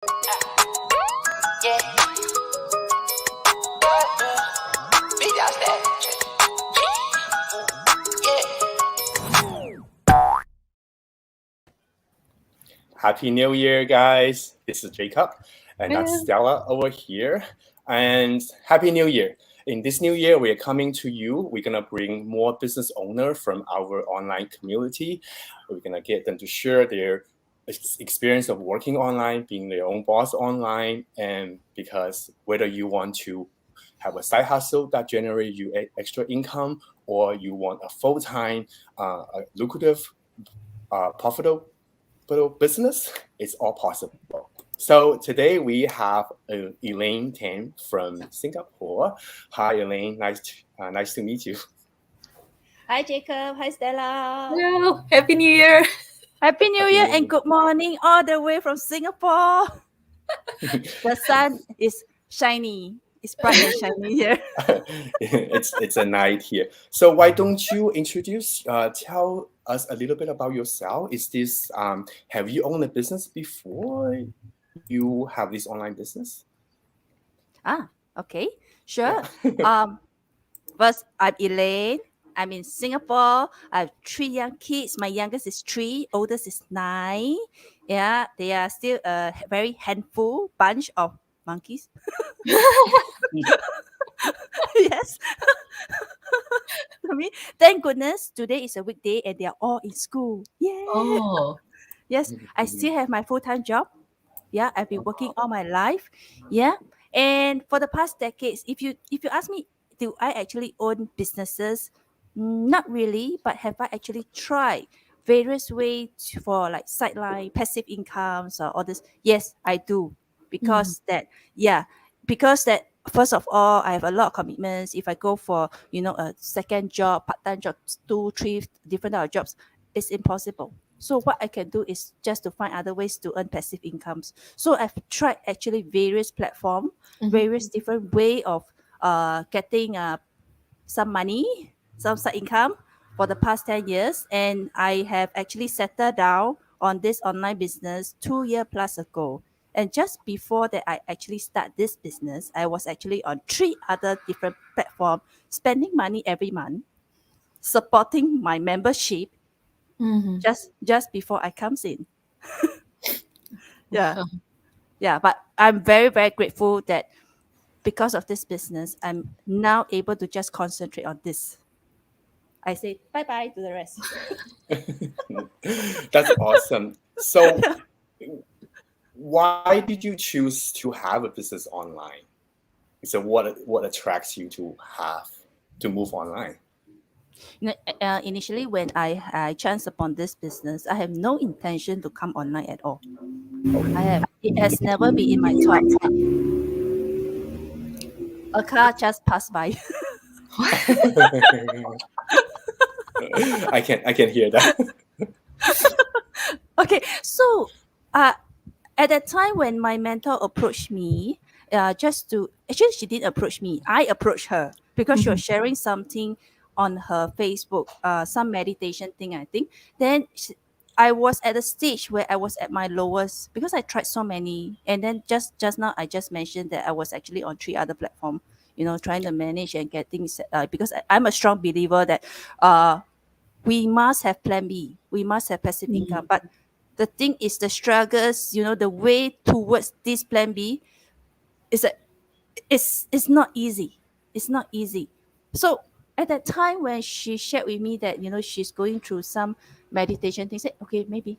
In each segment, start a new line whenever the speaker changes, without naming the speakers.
Yeah. Big ass that.
Happy New Year, guys. This is Jacob, and that's
Yeah.
Stella over here. And Happy New Year. In this new year, we are coming to you. We're going to bring more business owners from our online community. We're going to get them to share their experience of working online, being their own boss online, and because whether you want to have a side hustle that generates you extra income, or you want a full-time, lucrative, profitable business, it's all possible. So today we have Elaine Tan from Singapore. Hi, Elaine. Nice to meet you.
Hi, Jacob. Hi, Stella.
Hello. Happy New Year.
Happy New
Happy
Year
New
and
Year.
good morning all the way from Singapore. The sun is shiny. It's bright and shiny here.
It's a night here. So why don't you tell us a little bit about yourself? Have you owned a business before you have this online business?
Okay. Sure. First, I'm Elaine. I'm in Singapore. I have 3 young kids. My youngest is 3, oldest is 9. Yeah, they are still a very handful bunch of monkeys. Yes. I mean, thank goodness today is a weekday and they are all in school. Yeah.
Oh.
Yes, I still have my full-time job. Yeah, I've been working all my life. Yeah. And for the past decades, if you ask me, do I actually own businesses? Not really, but have I actually tried various ways for like sideline passive incomes or all this? Yes, I do. Because that first of all, I have a lot of commitments. If I go for, a second job, part-time job, 2, 3 different type of jobs, it's impossible. So what I can do is just to find other ways to earn passive incomes. So I've tried actually various platforms, various different way of getting some money, some side income for the past 10 years. And I have actually settled down on this online business 2 years plus ago. And just before that, I actually start this business, I was actually on 3 other different platforms, spending money every month, supporting my membership just before I comes in. Yeah.
Wow.
Yeah. But I'm very, very grateful that because of this business, I'm now able to just concentrate on this. I say bye-bye to the rest.
That's awesome. So why did you choose to have a business online? So what attracts you to move online?
Initially, when I chanced upon this business, I have no intention to come online at all. It has never been in my thoughts. A car just passed by.
I can hear that.
Okay, so at that time when my mentor approached me, actually she didn't approach me. I approached her because she was sharing something on her Facebook, some meditation thing, I think. Then I was at a stage where I was at my lowest because I tried so many, and then just now I just mentioned that I was actually on 3 other platforms, trying to manage and get things because I'm a strong believer that we must have plan B, we must have passive income, but the thing is the struggles, the way towards this plan B is that it's not easy. It's not easy. So at that time when she shared with me that she's going through some meditation things, said okay, maybe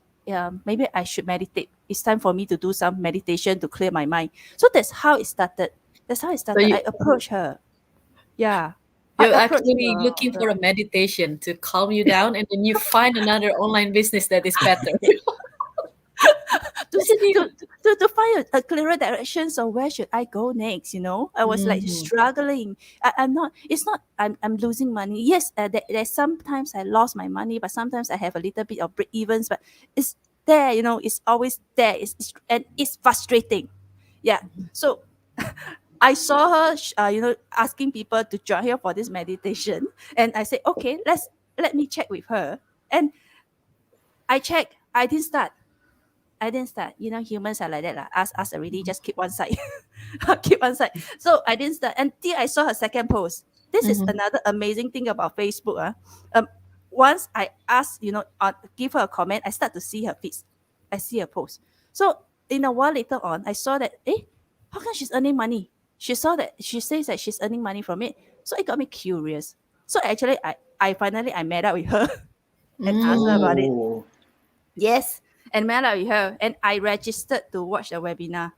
I should meditate. It's time for me to do some meditation to clear my mind. So that's how it started.
you,
I approached her. Yeah. I
you're
approached
actually looking for a meditation to calm you down, and then you find another online business that is better.
to find a clearer directions of where should I go next. I was like struggling. I'm not. It's not. I'm losing money. Yes, there's sometimes I lost my money, but sometimes I have a little bit of break evens. But it's there. It's always there. And it's frustrating. Yeah. So I saw her, asking people to join her for this meditation, and I said, okay, let me check with her. And I checked. I didn't start. I didn't start. You know, humans are like that. Us already just keep one side. Keep one side. So I didn't start until I saw her second post. This is another amazing thing about Facebook. Once I asked, give her a comment, I start to see her feeds. I see her post. So in a while later on, I saw that, how come she's earning money? She saw that she says that she's earning money from it. So it got me curious. So actually I finally I met up with her and asked her about it.
Oh,
Yes. And met up with her and I registered to watch the webinar.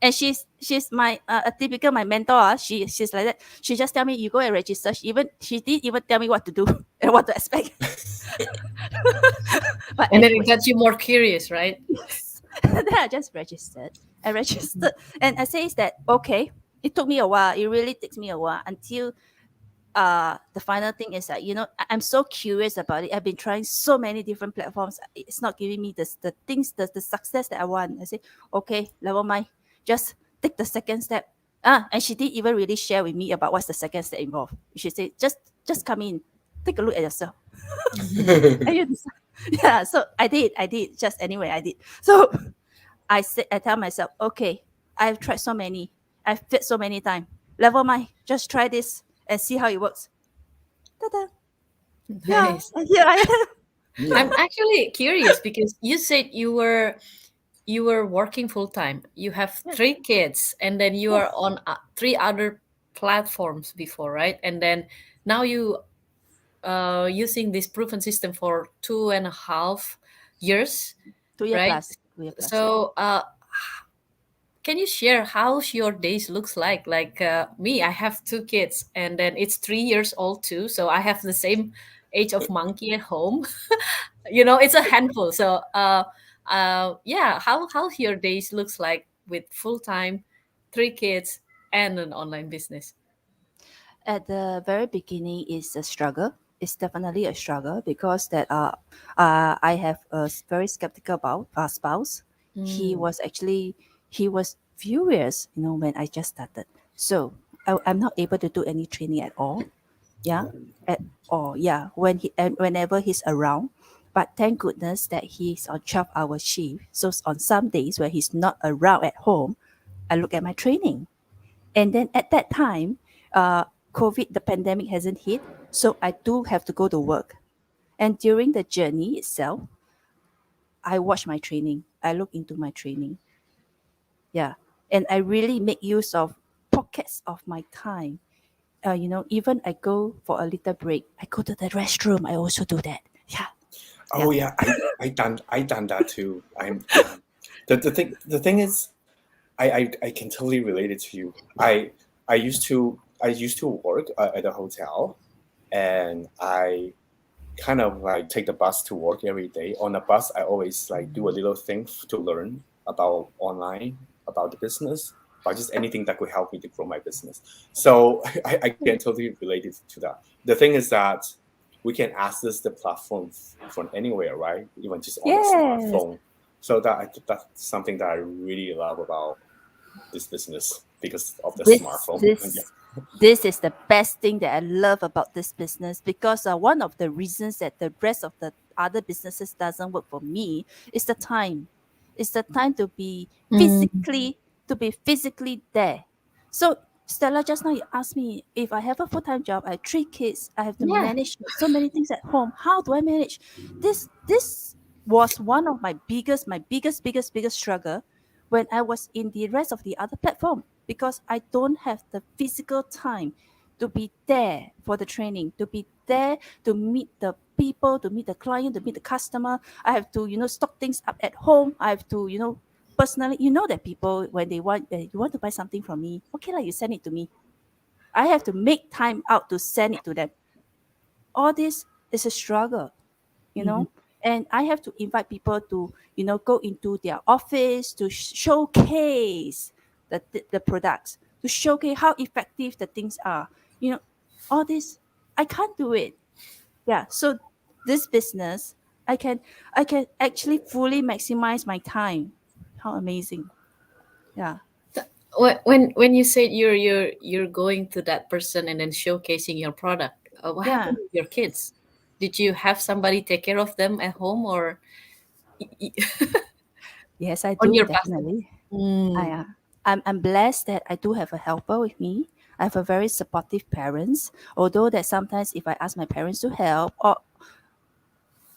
And she's my a typical my mentor. She's like that. She just tell me you go and register. She didn't even tell me what to do and what to expect. But
And then
anyway,
it got you more curious, right?
yes. Then I just registered. I registered and I says that okay. It took me a while. It really takes me a while until the final thing is that I'm so curious about it. I've been trying so many different platforms. It's not giving me the things the success that I want. I say okay, never mind, just take the second step. And she didn't even really share with me about what's the second step involved. She said just come in, take a look at yourself. And you decide. Yeah, so I did just anyway I did. So I tell myself, okay, I've tried so many, I've failed so many times, never mind, just try this and see how it works. Ta-da. Yeah,
Nice.
and here I am.
yeah.
I'm actually curious because you said you were working full time. You have
Yes.
3 kids, and then you are
Yes.
on 3 other platforms before, right? And then now you using this proven system for 2.5 years,
2 year
right?
plus. 2 year plus. Yeah.
So can you share how your days looks like? Like me, I have 2 kids, and then it's 3 years old too. So I have the same age of monkey at home. It's a handful. So yeah, how your days looks like with full time, 3 kids, and an online business.
At the very beginning is a struggle. It's definitely a struggle because that I have a very skeptical about spouse. He
Mm.
was actually he was furious, when I just started. So I'm not able to do any training at all. Yeah, at all. Yeah, whenever he's around. But thank goodness that he's on 12-hour shift. So on some days where he's not around at home, I look at my training. And then at that time, COVID, the pandemic hasn't hit, so I do have to go to work. And during the journey itself, I watch my training. I look into my training. Yeah, and I really make use of pockets of my time. Even I go for a little break. I go to the restroom. I also do that. Yeah,
Oh
yeah,
yeah, I done that too. The thing is, I can totally relate it to you. I used to work at a hotel, and I kind of like take the bus to work every day. On the bus, I always like do a little thing to learn about online, about the business, about just anything that could help me to grow my business. So I can totally relate it to that. The thing is that we can access the platform from anywhere, right? Even just on a
yes.
smartphone. So that's something that I really love about this business because of the
This
smartphone. Yeah.
this this is the best thing that I love about this business because one of the reasons that the rest of the other businesses doesn't work for me is the time. It's the time to be physically there. So Stella, just now you asked me if I have a full-time job, I have 3 kids, I have to
Yeah.
manage so many things at home. How do I manage? This was one of my biggest struggle when I was in the rest of the other platform because I don't have the physical time to be there for the training, to be there to meet the people, to meet the client, to meet the customer. I have to, stock things up at home. I have to, personally, that people when they want you want to buy something from me, okay, like you send it to me. I have to make time out to send it to them. All this is a struggle, you
Mhm.
know and I have to invite people to go into their office to showcase the products, to showcase how effective the things are. All this I can't do it. Yeah, so this business, I can actually fully maximize my time. How amazing. Yeah.
When you said you're going to that person and then showcasing your product, what
Yeah.
happened with your kids? Did you have somebody take care of them at home, or
Yes, I
on
do
your customer?
definitely. I
Mm,
I'm blessed that I do have a helper with me. I have a very supportive parents. Although that sometimes if I ask my parents to help, or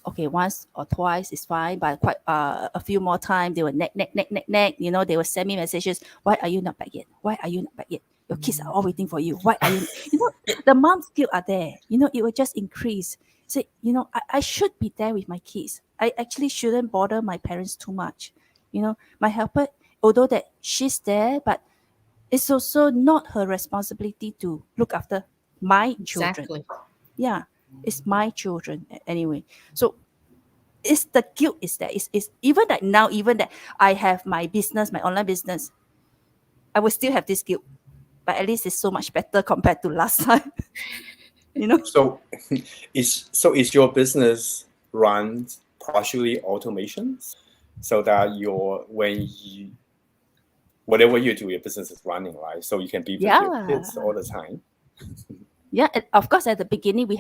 okay, once or twice is fine, but quite a few more times they will nag. You know, they will send me messages. Why are you not back yet? Why are you not back yet? Your kids are all waiting for you. Why are you? You know, the mom's guilt are there. You know, it will just increase. Say, you know, I should be there with my kids. I actually shouldn't bother my parents too much. You know, my helper, although that she's there, but it's also not her responsibility to look after my children.
exactly.
Yeah, it's my children anyway. So it's the guilt is there. It's even that now, even that I have my business, my online business, I will still have this guilt. But at least it's so much better compared to last time. You know?
So is your business run partially automation so that your when you whatever you do, your business is running, right? So you can be with your
Yeah.
kids all the time.
Yeah, of course at the beginning we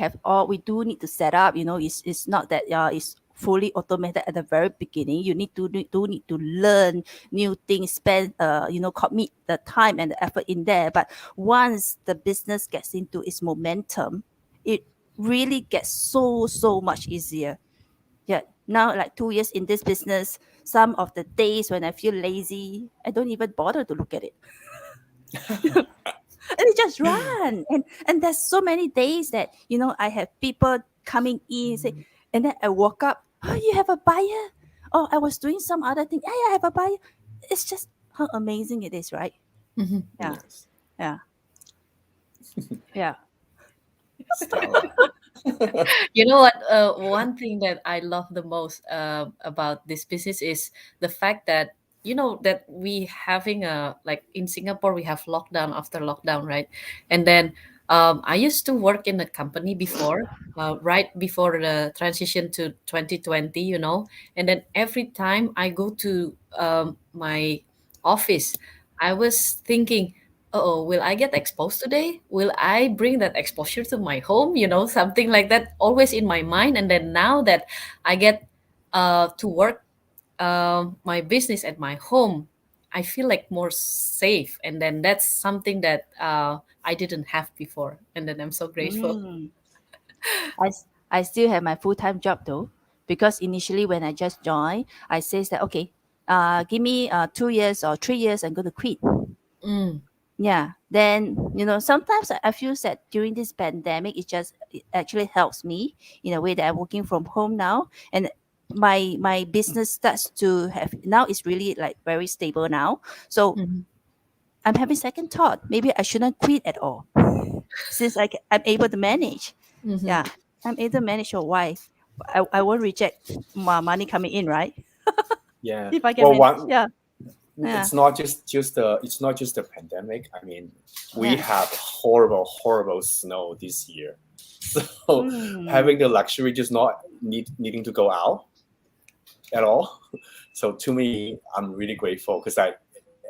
do need to set up, you know, it's not that it's fully automated at the very beginning. You need to learn new things, spend you know, commit the time and the effort in there. But once the business gets into its momentum, it really gets so much easier. Yeah, now like 2 years in this business, some of the days when I feel lazy, I don't even bother to look at it. And it just run. And there's so many days that, you know, I have people coming in say, and then I woke up, oh, you have a buyer. Oh, I was doing some other thing. Yeah, I have a buyer. It's just how amazing it is, right?
Mhm.
Yeah,
Yes.
yeah, yeah.
Wow.
You know what? One thing that I love the most about this business is the fact that you know that we having a like in Singapore we have lockdown after lockdown, right? And then I used to work in a company before, right before the transition to 2020, you know, and then every time I go to my office, I was thinking, oh, will I get exposed today? Will I bring that exposure to my home? You know, something like that always in my mind. And then now that I get to work my business at my home, I feel like more safe. And then that's something that I didn't have before. And then I'm so grateful.
Mm. I still have my full-time job though, because initially when I just joined, I says that, okay, give me 2 years or 3 years, I'm going to quit.
Mm,
Yeah, then you know sometimes I feel that during this pandemic it actually helps me in a way that I'm working from home now, and my business starts to have now it's really like very stable now. So
mhm,
I'm having second thought, maybe I shouldn't quit at all since I'm able to manage.
mhm.
Yeah, I'm able to manage. Or why I won't reject my money coming in, right?
Yeah.
If I can
Well,
manage.
one
Yeah, yeah,
it's not just the pandemic. I mean, we
yeah.
have horrible snow this year. So
Mm.
having the luxury just not needing to go out at all. So to me, I'm really grateful because I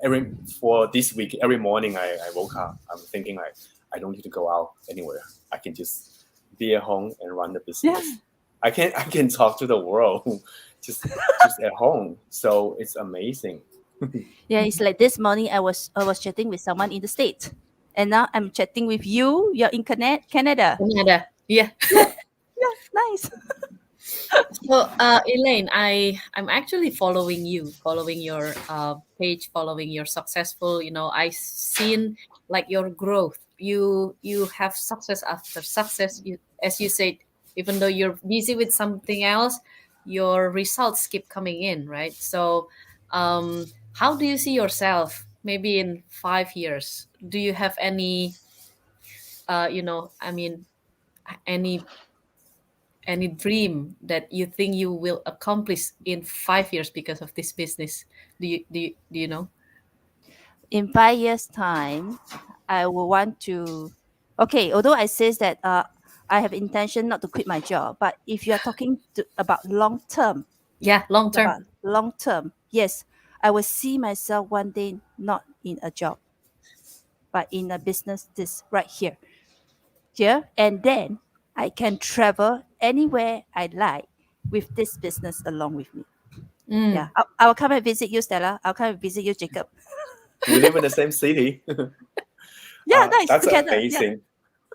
every for this week every morning I woke up I'm thinking like I don't need to go out anywhere. I can just be at home and run the
Yeah.
business. I can talk to the world just at home. So it's amazing.
Yeah, it's like this morning I was chatting with someone in the States. And now I'm chatting with you. You're in Canada.
Canada. Yeah.
Yeah, yeah, nice.
So, Elaine, I'm actually following you, following your page, following your successful. You know, I seen like your growth. You have success after success. You, as you said, even though you're busy with something else, your results keep coming in, right? So, how do you see yourself? Maybe in 5 years, do you have any, you know, I mean, any dream that you think you will accomplish in 5 years because of this business? Do you know?
In 5 years' time, I will want to. Okay, although I says that I have intention not to quit my job, but if you are talking about
Yeah, long term.
long term, yes, I will see myself one day not in a job, but in a business this right here. Here and then I can travel anywhere I like with this business along with me. Yeah, I'll come and visit you, Stella. I'll come and visit you, Jacob.
We live in the same city.
Yeah, nice
That's
together. Yeah.
amazing.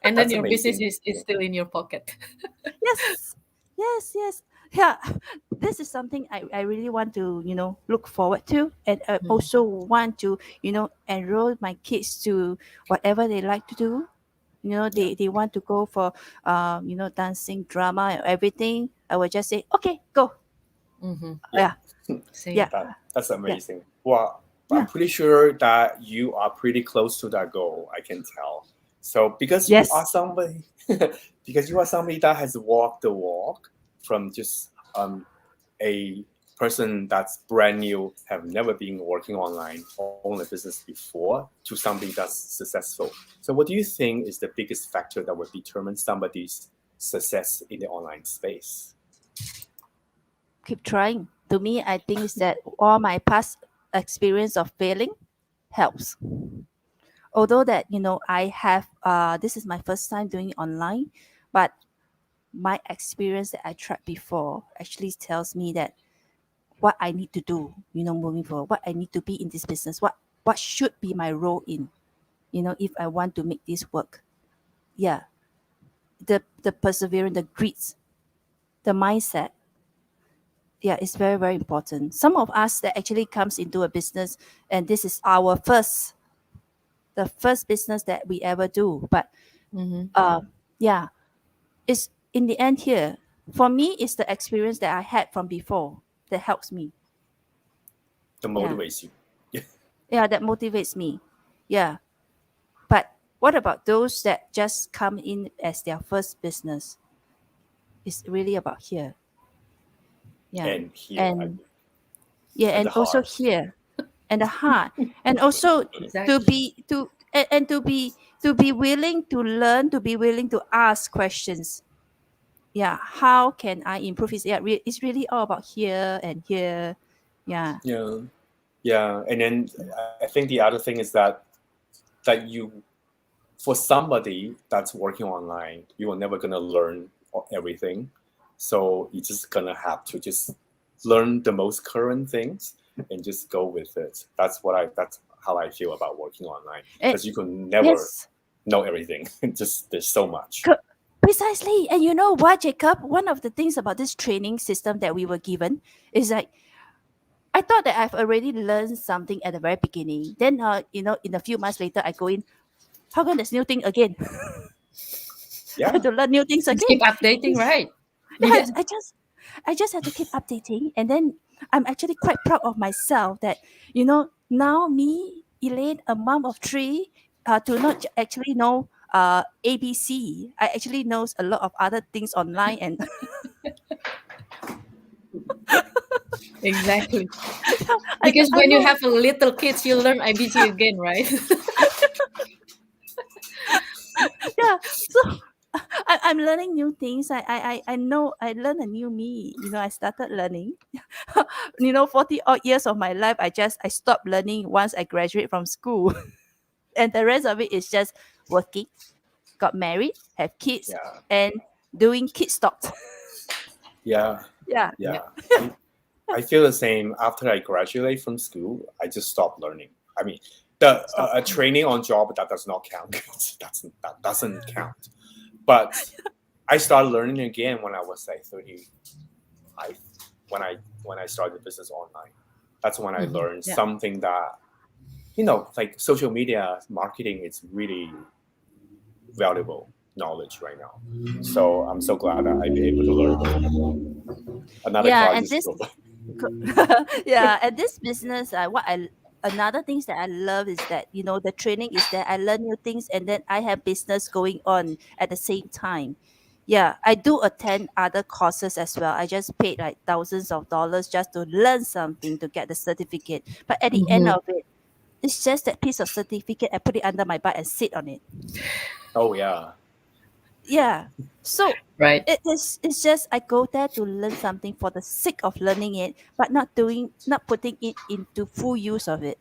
And then
That's
your business
amazing.
is still in your pocket.
Yes. Yes, yes. Yeah. This is something I really want to, look forward to. And I also want to, enroll my kids to whatever they like to do.
Yeah.
They want to go for, dancing, drama, and everything. I will just say, okay, go.
Mm-hmm.
Yeah.
Yeah.
Same.
Yeah.
That's
Yeah.
amazing. Well, I'm
Yeah.
pretty sure that you are pretty close to that goal. I can tell. So because you are
Yes.
somebody, because you are somebody that has walked the walk from just a person that's brand new, have never been working online, own a business before, to somebody that's successful. So what do you think is the biggest factor that would determine somebody's success in the online space?
Keep trying. To me, I think is that all my past experience of failing helps. Although that, I have, this is my first time doing it online, but my experience that I tried before actually tells me that what I need to do, moving forward, what I need to be in this business, what should be my role in, if I want to make this work. Yeah. The perseverance, the grit, the mindset, yeah, it's very, very important. Some of us that actually comes into a business and this is our the first business that we ever do. But
Mm-hmm.
yeah, it's in the end here. For me, it's the experience that I had from before that helps me.
That
Yeah.
motivates you.
Yeah, that motivates me. Yeah. But what about those that just come in as their first business? It's really about here. Yeah.
And here,
And yeah,
at the
and also
heart.
here and the heart. And also to
Exactly.
be and to be willing to learn, to be willing to ask questions. Yeah, how can I improve? It's really all about here and here. Yeah.
Yeah, yeah. And then I think the other thing is that you, for somebody that's working online, you are never gonna learn everything. So you're just gonna have to just learn the most current things and just go with it. That's how I feel about working online,
And
because you can never
yes,
know everything. Just there's so much.
precisely. And you know what, Jacob? One of the things about this training system that we were given is like I thought that I've already learned something at the very beginning. Then, in a few months later, I go in. How come there's new thing again? I have
Yeah,
to learn new things
Just keep
again.
updating,
It's,
right?
yeah,
Yeah.
I just have to keep updating, and then I'm actually quite proud of myself that now me, Elaine, a mom of three, to not actually know ABC. I actually knows a lot of other things online, and
Exactly.
I
Because
I
when you
know.
have a little kids, you learn IBC again, right?
Yeah, so I'm learning new things. I know I learn a new me. I started learning. 40 odd years of my life, I stopped learning once I graduate from school. And the rest of it is just working, got married, have kids,
yeah,
and doing kid stocks.
yeah,
Yeah.
Yeah.
yeah. I feel the same. After I graduate from school, I just stopped learning. I mean, the
Stop.
a training on job that does not count. That doesn't count. But I started learning again when I was like 30. I when I started business online. That's when I
Mm-hmm.
learned
Yeah.
something that like social media marketing is really valuable knowledge right now. So I'm so glad that I'd be able to learn. Another
Yeah,
car
and
just
this
drove by.
yeah, and this business, another things that I love is that the training is that I learn new things, and then I have business going on at the same time. Yeah, I do attend other courses as well. I just paid like thousands of dollars just to learn something to get the certificate. But at the end
Mm-hmm.
of it, it's just that piece of certificate. I put it under my butt and sit on it.
Oh yeah,
Yeah. So
Right.
it's just I go there to learn something for the sake of learning it, but not putting it into full use of it.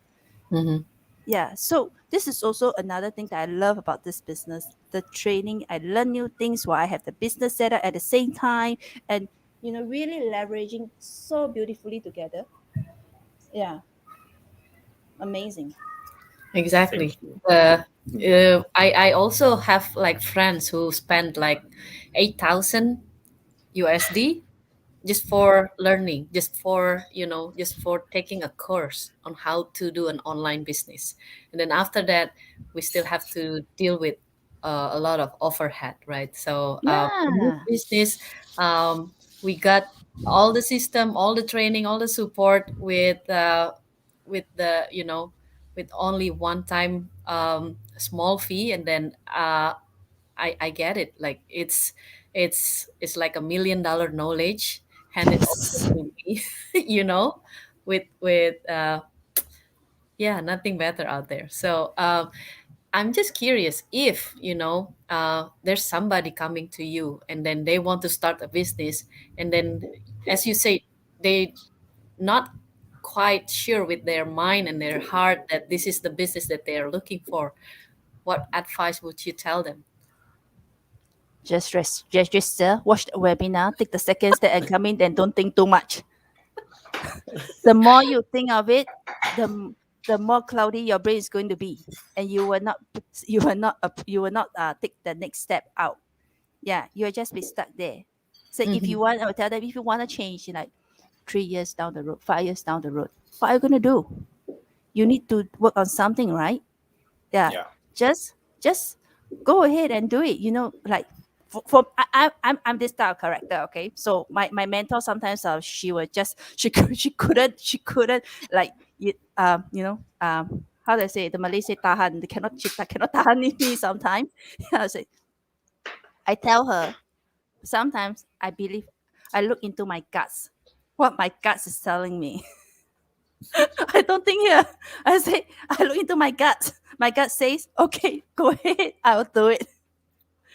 Mm-hmm.
Yeah. So this is also another thing that I love about this business. The training, I learn new things while I have the business set up at the same time. And really leveraging so beautifully together. Yeah, amazing.
Exactly.
Thank you.
I also have like friends who spend like 8,000 USD just for learning, just for taking a course on how to do an online business. And then after that, we still have to deal with a lot of overhead, right? So in this
Yeah.
business, we got all the system, all the training, all the support with the with only one time small fee, and then I get it. Like it's like $1 million knowledge handed over to me, with yeah, nothing better out there. So I'm just curious if there's somebody coming to you and then they want to start a business, and then as you say, they not quite sure with their mind and their heart that this is the business that they are looking for. What advice would you tell them?
Just watch the webinar, take the second step and come in, then don't think too much. The more you think of it, the more cloudy your brain is going to be, and you will not take the next step out. Yeah, you'll just be stuck there. So if
Mhm.
you want, I would tell them, if you want to change in like 3 years down the road, 5 years down the road, what are you gonna do? You need to work on something, right? Yeah,
Yeah.
just go ahead and do it. Like I'm this style of character. Okay, so my mentor sometimes she was just she couldn't like how do I say it? The Malay say tahan, they cannot tahan me sometimes. I say, I tell her, sometimes I believe, I look into my guts, what my guts is telling me. I don't think here. I say, I look into my gut. My gut says, okay, go ahead. I'll do it.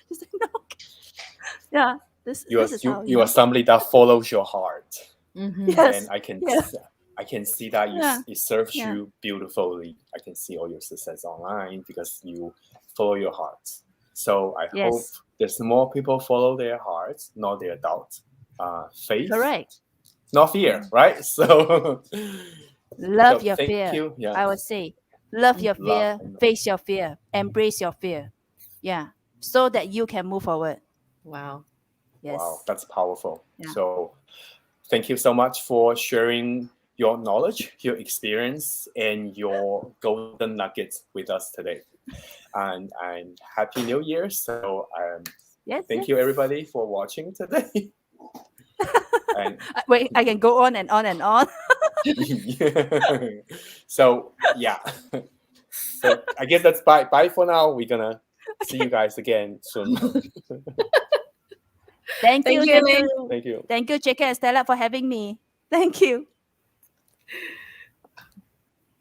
She's like, no. Okay. Yeah. This is how,
You are somebody that follows your heart,
Mhm.
and
Yes. Yeah.
I can see that
Yeah.
it serves
Yeah.
you beautifully. I can see all your success online because you follow your heart. So I hope
Yes.
there's more people follow their hearts, not their doubt, faith,
Correct.
not fear, right? So,
Love
so
your
thank
fear.
you. Yeah,
I would say, love your
love
fear,
and
face your fear, embrace your fear. Yeah. So that you can move forward.
Wow.
wow,
Yes.
that's powerful.
Yeah.
So thank you so much for sharing your knowledge, your experience, and your golden nuggets with us today. And happy New Year! So
Yes.
thank
Yes.
you everybody for watching today. And
Wait, I can go on and on and on.
so yeah, so I guess that's bye for now. We're gonna see you guys again soon.
Thank
Thank
you.
you,
Thank
Elaine.
you.
Thank you.
Thank you, Jacob and Stella, for having me. Thank you.